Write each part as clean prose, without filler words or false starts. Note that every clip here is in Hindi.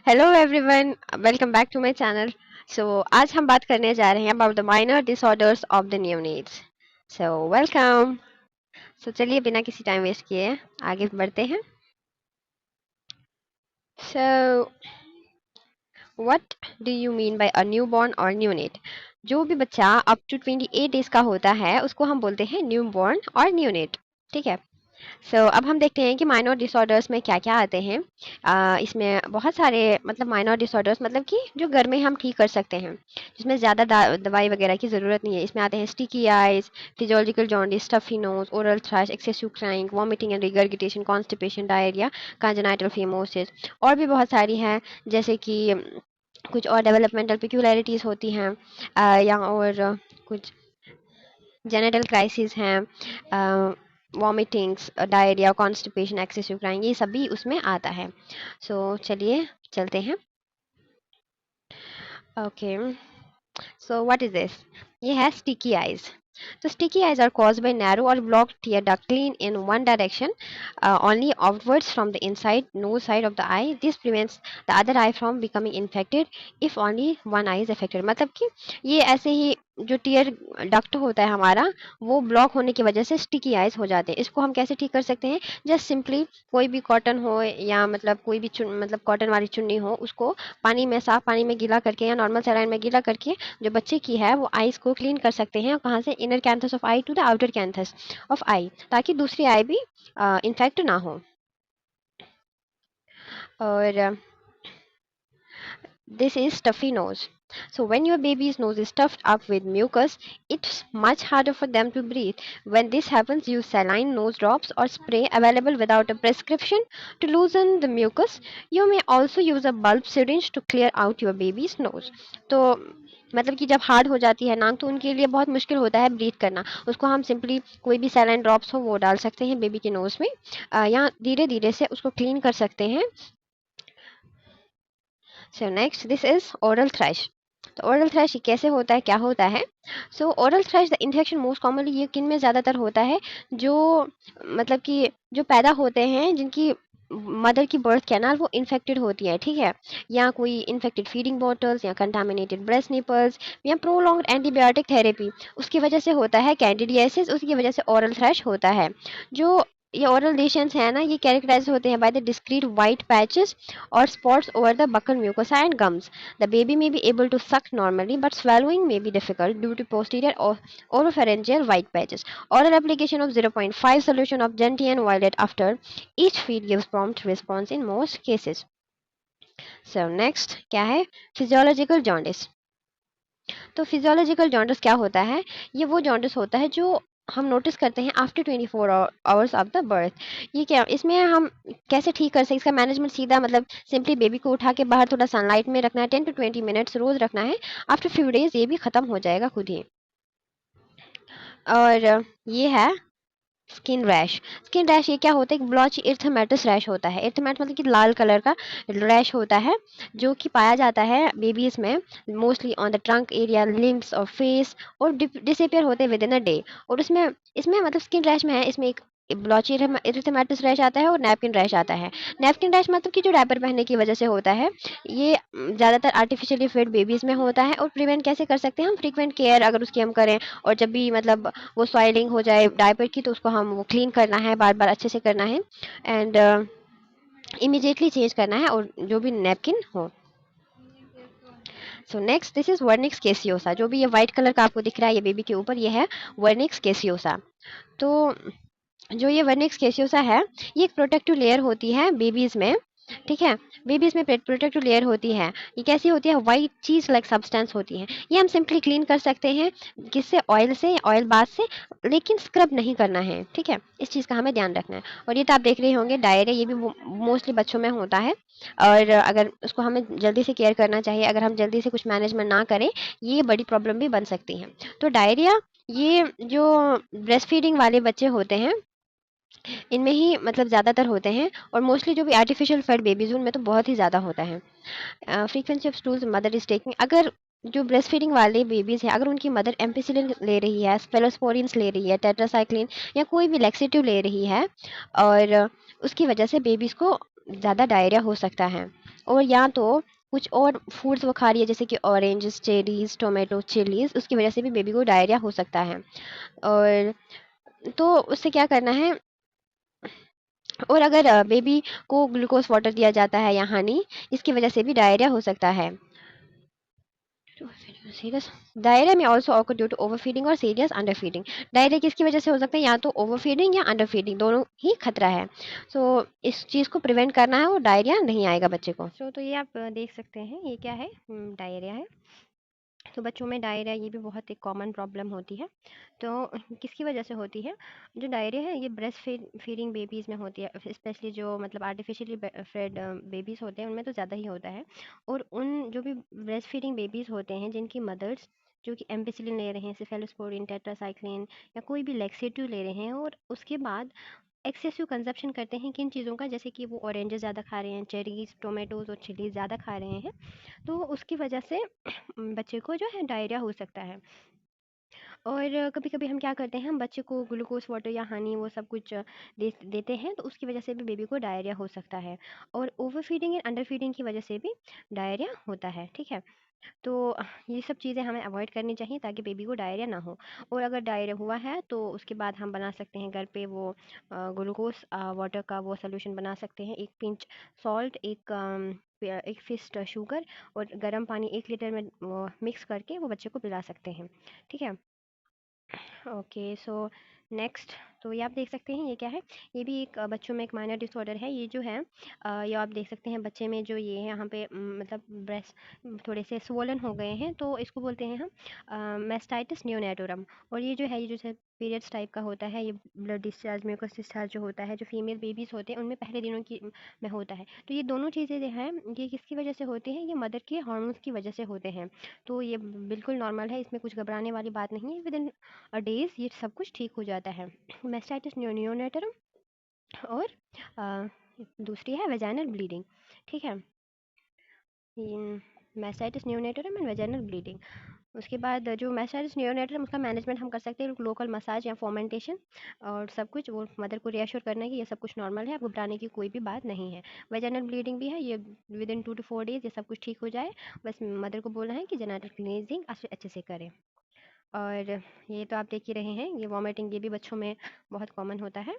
Hello everyone, welcome back to my channel. आज हम बात करने जा रहे हैं about the minor disorders of the neonates. Welcome. चलिए बिना किसी टाइम वेस्ट किए आगे बढ़ते हैं। So what do you mean by a newborn और न्यूनेट? जो भी बच्चा अप टू 28 डेज का होता है उसको हम बोलते हैं न्यूबॉर्न और न्यूनेट। ठीक है। अब हम देखते हैं कि माइनर डिसऑर्डर्स में क्या क्या आते हैं। इसमें बहुत सारे मतलब माइनर डिसऑर्डर्स मतलब कि जो घर में हम ठीक कर सकते हैं, जिसमें ज़्यादा दवाई वगैरह की ज़रूरत नहीं है। इसमें आते हैं sticky eyes, physiological jaundice, stuffy nose, oral thrush, excessive crying, vomiting and regurgitation, constipation, diarrhoea, congenital phimosis. और भी बहुत सारी हैं, जैसे कि कुछ और डेवलपमेंटल पिक्यूलैरिटीज़ होती हैं, या और कुछ जेनेटल क्राइसिस हैं, vomitings, diarrhoea, constipation, excessive crying, ये सभी उसमें आता है। चलिए चलते हैं। ओके। What is this? ये है स्टिकी आइज। तो sticky eyes are caused by narrow or blocked tear duct lean in one direction, only outwards from the inside nose side of the eye. This prevents the other eye from becoming infected if only one eye is affected. मतलब कि ये ऐसे ही जो टीयर डक्ट होता है हमारा, वो ब्लॉक होने की वजह से स्टिकी आइज हो जाते हैं। इसको हम कैसे ठीक कर सकते हैं? जस्ट सिंपली कोई भी कॉटन हो या मतलब कोई भी मतलब कॉटन वाली चुन्नी हो, उसको पानी में, साफ पानी में गीला करके या नॉर्मल सलाइन में गीला करके जो बच्चे की है वो आईज को क्लीन कर सकते हैं। कहाँ से? Inner canthus of eye to the outer canthus of eye, ताकि दूसरी आई भी इन्फेक्ट ना हो। और this is stuffy nose. So when your baby's nose is stuffed up with mucus, it's much harder for them to breathe. When this happens, use saline nose drops or spray available without a prescription to loosen the mucus. You may also use a bulb syringe to clear out your baby's nose. तो मतलब कि जब हार्ड हो जाती है नाक, तो उनके लिए बहुत मुश्किल होता है ब्रीथ करना। उसको हम सिंपली कोई भी सैलाइन ड्रॉप्स हो वो डाल सकते हैं बेबी के नोज़ में, या धीरे धीरे से उसको क्लीन कर सकते हैं। Next this is oral thrush. तो ओरल थ्रश कैसे होता है, क्या होता है? Oral thrush the infection most commonly ये किन में ज़्यादातर होता है? जो मतलब कि जो पैदा होते हैं, जिनकी मदर की बर्थ कैनाल वो इन्फेक्टेड होती है, ठीक है, या कोई इन्फेक्टेड फीडिंग बॉटल्स या कंटामिनेटेड ब्रेस्ट निपल्स या प्रोलॉन्ग्ड एंटीबायोटिक थेरेपी, उसकी वजह से होता है कैंडिडियासिस, उसकी वजह से ओरल थ्रश होता है। जो ये ओरल लेशंस है ना, ये कैरेक्टराइज होते हैं by the discrete white patches or spots over the buccal mucosa and gums. The baby may be able to suck normally, but swallowing may be difficult due to posterior or oropharyngeal white patches. Oral application of 0.5 solution of gentian violet after each feed gives prompt response in most cases. Next क्या है? Physiological jaundice. तो फिजियोलॉजिकल जॉन्डिस क्या होता है? ये वो जॉन्डिस होता है जो हम नोटिस करते हैं after 24 hours of the birth. ये क्या, इसमें हम कैसे ठीक कर सकते हैं? इसका मैनेजमेंट सीधा मतलब सिंपली बेबी को उठा के बाहर थोड़ा सनलाइट में रखना है, 10 to 20 मिनट्स रोज रखना है। आफ्टर फ्यू डेज ये भी खत्म हो जाएगा खुद ही। और ये है स्किन रैश। स्किन रैश ये क्या होता है? एक ब्लॉची इर्थमेटस रैश होता है। इर्थमेट मतलब कि लाल कलर का रैश होता है, जो कि पाया जाता है बेबीज में mostly on the trunk area, limbs और फेस, और डिसअपियर होते हैं विद इन अ डे। और उसमें इसमें मतलब स्किन रैश में है, इसमें एक ब्लॉची इर्थमेटस रैश आता है और नैपकिन रैश आता है। नैपकिन रैश मतलब कि जो रैपर पहनने की वजह से होता है। ये ज़्यादातर आर्टिफिशियली फेड बेबीज में होता है। और प्रिवेंट कैसे कर सकते हैं हम? फ्रीक्वेंट केयर अगर उसकी हम करें, और जब भी मतलब वो सॉइलिंग हो जाए डायपर की, तो उसको हम वो क्लीन करना है, बार बार अच्छे से करना है, एंड इमीडिएटली चेंज करना है, और जो भी नैपकिन हो। Next this is vernix caseosa. जो भी ये व्हाइट कलर का आपको दिख रहा है ये बेबी के ऊपर, ये है वर्निक्स केसियोसा। तो जो ये वर्निक्स केसियोसा है, ये एक प्रोटेक्टिव लेयर होती है बेबीज में, ठीक है। बेबीज में प्रोटेक्टिव लेयर होती है। ये कैसी होती है? वाइट चीज लाइक सब्सटेंस होती है। ये हम सिंपली क्लीन कर सकते हैं, किससे? ऑयल से, ऑयल बाथ से, लेकिन स्क्रब नहीं करना है, ठीक है। इस चीज़ का हमें ध्यान रखना है। और ये तो आप देख रहे होंगे डायरिया, ये भी मोस्टली बच्चों में होता है। और अगर उसको हमें जल्दी से केयर करना चाहिए, अगर हम जल्दी से कुछ मैनेजमेंट ना करें, ये बड़ी प्रॉब्लम भी बन सकती है। तो डायरिया ये जो ब्रेस्ट फीडिंग वाले बच्चे होते हैं, इनमें ही मतलब ज़्यादातर होते हैं। और मोस्टली जो भी आर्टिफिशियल फेड बेबीज उनमें तो बहुत ही ज़्यादा होता है। Frequency of stools mother is taking. अगर जो ब्रेस्ट फीडिंग वाले बेबीज हैं, अगर उनकी मदर एम्पिसिलिन ले रही है, स्पेलोस्पोरिन्स ले रही है, टेट्रासाइक्लिन या कोई भी लैक्सेटिव ले रही है, और उसकी वजह से बेबीज को ज़्यादा डायरिया हो सकता है। और या तो कुछ और फूड्स वो खा रही है, जैसे कि ऑरेंज, चेरीज, टोमेटो, चिलीज, उसकी वजह से भी बेबी को डायरिया हो सकता है। और तो उससे क्या करना है, और अगर बेबी को ग्लूकोज वाटर दिया जाता है या हनी, इसकी वजह से भी डायरिया हो सकता है। सीरियस डायरिया में ऑल्सो ऑकर ड्यू टू ओवरफीडिंग और सीरियस अंडरफीडिंग। डायरिया किसकी वजह से हो सकता है, या तो ओवरफीडिंग या अंडरफीडिंग, दोनों ही खतरा है। सो इस चीज़ को प्रिवेंट करना है और डायरिया नहीं आएगा बच्चे को। तो ये आप देख सकते हैं, ये क्या है, डायरिया है। तो बच्चों में डायरिया ये भी बहुत एक कॉमन प्रॉब्लम होती है। तो किसकी वजह से होती है, जो डायरिया है ये ब्रेस्ट फीडिंग बेबीज़ में होती है, स्पेशली जो मतलब आर्टिफिशियली फेड बेबीज़ होते हैं उनमें तो ज़्यादा ही होता है। और उन जो भी ब्रेस्ट फीडिंग बेबीज़ होते हैं जिनकी मदर्स जो कि एम्पिसिलिन ले रहे हैं, सेफेलोस्पोरिन, टेट्रासाइक्लिन या कोई भी लेक्सेटिव ले रहे हैं, और उसके बाद एक्सेसिव कंजप्शन करते हैं किन चीज़ों का, जैसे कि वो ऑरेंजेस ज़्यादा खा रहे हैं, चेरीज़, टोमेटोज़ और चिलीज़ ज़्यादा खा रहे हैं, तो उसकी वजह से बच्चे को जो है डायरिया हो सकता है। और कभी-कभी हम क्या करते हैं, हम बच्चे को ग्लूकोज़ वाटर या हनी वो सब कुछ देते हैं, तो उसकी वजह से भी बेबी को डायरिया हो सकता है। और ओवरफीडिंग एंड अंडरफीडिंग की वजह से भी डायरिया होता है, ठीक है? तो ये सब चीज़ें हमें अवॉइड करनी चाहिए ताकि बेबी को डायरिया ना हो। और अगर डायरिया हुआ है तो उसके बाद हम बना सकते हैं घर पे वो ग्लूकोज़ वाटर का वो सॉल्यूशन बना सकते हैं। 1 पिंच सॉल्ट, 1 फिस्ट शुगर और गर्म पानी 1 लीटर में वो मिक्स करके वो बच्चे को पिला सकते हैं, ठीक है? ओके, सो नेक्स्ट, तो ये आप देख सकते हैं, ये क्या है, ये भी एक बच्चों में एक माइनर डिसऑर्डर है। ये जो है ये आप देख सकते हैं बच्चे में जो ये है यहाँ पे मतलब ब्रेस्ट थोड़े से स्वोलन हो गए हैं, तो इसको बोलते हैं हम मेस्टाइटिस नियोनेटोरम। और ये जो है, ये जो पीरियड्स टाइप का होता है, ये ब्लड डिस्चार्ज, म्यूकस डिस्चार्ज जो होता है, जो फीमेल बेबीज़ होते हैं उनमें पहले दिनों की में होता है। तो ये दोनों चीज़ें जो हैं ये किसकी वजह से होती हैं, ये मदर के हार्मोन्स की वजह से होते हैं। तो ये बिल्कुल नॉर्मल है, इसमें कुछ घबराने वाली बात नहीं है। विद इन डेज ये सब कुछ ठीक हो जाता है। मेस्टाइटिस नियोनेटरम और अ, दूसरी है वेजाइनल ब्लीडिंग, ठीक है? Mastitis neonatorum and vaginal bleeding. उसके बाद जो मेस्टाइटिस नियोनेटरम, उसका मैनेजमेंट हम कर सकते हैं लोकल मसाज या फोमेंटेशन, और सब कुछ वो मदर को रिएश्योर करना है कि ये सब कुछ नॉर्मल है, अब घबराने की कोई भी बात नहीं है। वेजाइनल ब्लीडिंग भी है, ये विद इन 2 to 4 डेज ये सब कुछ ठीक हो जाए। बस मदर को बोलना है कि जेनिटल क्लींजिंग अच्छे से करें। और ये तो आप देख ही रहे हैं, ये वॉमिटिंग ये भी बच्चों में बहुत कॉमन होता है।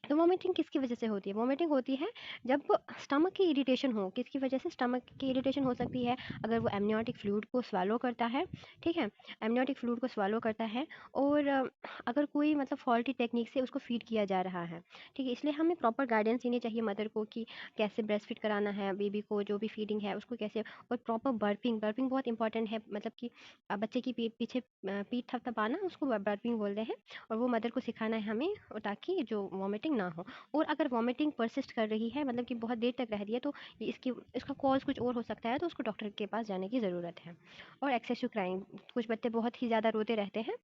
तो वॉमिटिंग किसकी वजह से होती है, वॉमिटिंग होती है जब स्टमक की इरिटेशन हो। किसकी वजह से स्टमक की इरिटेशन हो सकती है, अगर वो एमनियोटिक फ्लूइड को स्वालो करता है, ठीक है? एमनियोटिक फ्लूइड को स्वालो करता है, और अगर कोई मतलब फॉल्टी टेक्निक से उसको फीड किया जा रहा है, ठीक है? इसलिए हमें प्रॉपर गाइडेंस देनी चाहिए मदर को कि कैसे ब्रेस्ट फीड कराना है बेबी को, जो भी फीडिंग है उसको कैसे। और प्रॉपर बर्पिंग, बर्पिंग बहुत इंपॉर्टेंट है, मतलब कि बच्चे की पीछे पीठ थपथपाना, उसको बर्पिंग बोलते हैं। और वो मदर को सिखाना है हमें, और ताकि जो वॉमिटिंग ना हो। और अगर वॉमिटिंग परसिस्ट कर रही है, मतलब कि बहुत देर तक रह रही है, तो ये इसका कॉज कुछ और हो सकता है, तो उसको डॉक्टर के पास जाने की ज़रूरत है। और एक्सेसिव क्राइंग, कुछ बच्चे बहुत ही ज़्यादा रोते रहते हैं,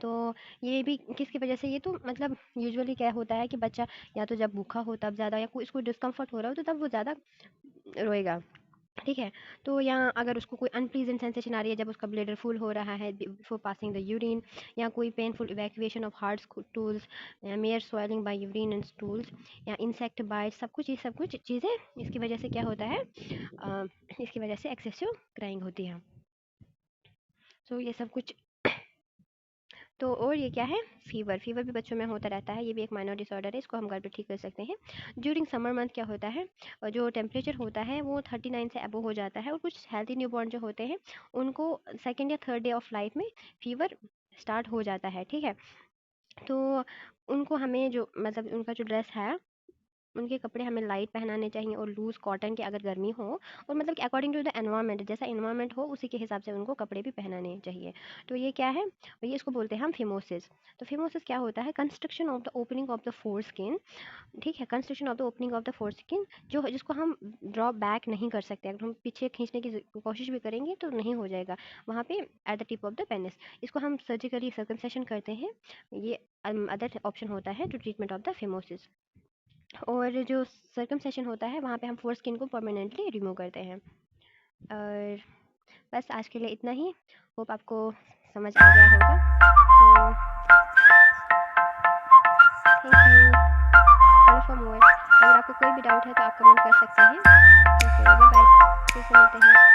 तो ये भी किसकी वजह से, ये तो मतलब यूजुअली क्या होता है कि बच्चा या तो जब भूखा हो तब ज़्यादा, या कोई इसको डिस्कम्फर्ट हो रहा हो तो तब वो ज़्यादा रोएगा, ठीक है? तो यहाँ अगर उसको कोई अनप्लीजेंट सेंसेशन आ रही है, जब उसका ब्लैडर फुल हो रहा है बिफोर पासिंग द यूरिन, या कोई painful evacuation of hard stools, या major swelling by urine and stools, या इंसेक्ट बाइट, सब कुछ ये सब कुछ चीज़ें इसकी वजह से क्या होता है, इसकी वजह से एक्सेसिव क्राइंग होती है। सो ये सब कुछ। तो और ये क्या है, फीवर, फीवर भी बच्चों में होता रहता है, ये भी एक माइनर डिसऑर्डर है, इसको हम घर पे ठीक कर सकते हैं। ड्यूरिंग समर मंथ क्या होता है, जो टेम्परेचर होता है वो 39 से अबव हो जाता है, और कुछ हेल्थी न्यूबॉर्न जो होते हैं उनको सेकेंड या थर्ड डे ऑफ लाइफ में फीवर स्टार्ट हो जाता है, ठीक है? तो उनको हमें जो मतलब उनका जो ड्रेस है, उनके कपड़े हमें लाइट पहनाने चाहिए और लूज़ कॉटन के अगर गर्मी हो, और मतलब कि अकॉर्डिंग टू द एनवायरनमेंट, जैसा एनवायरनमेंट हो उसी के हिसाब से उनको कपड़े भी पहनाने चाहिए। तो ये क्या है, ये इसको बोलते हैं हम फिमोसिस। तो फिमोसिस क्या होता है, construction of the opening of the four skin, ठीक है? Construction of the opening of the four skin, जो जिसको हम ड्रॉ बैक नहीं कर सकते, अगर हम पीछे खींचने की कोशिश भी करेंगे तो नहीं हो जाएगा वहाँ पे at the tip of the penis. इसको हम सर्जिकली सर्कमसेशन करते हैं। ये अदर ऑप्शन होता है to treatment of the phimosis. और जो सर्कमसेशन होता है वहाँ पे हम फोर स्किन को परमानेंटली रिमूव करते हैं। और बस आज के लिए इतना ही, होप आपको समझ आ गया होगा। तो thank you, follow for more. अगर आपको कोई भी डाउट है तो आप कमेंट कर सकते हैं। Thank you. बाय बाय, फिर से मिलते हैं।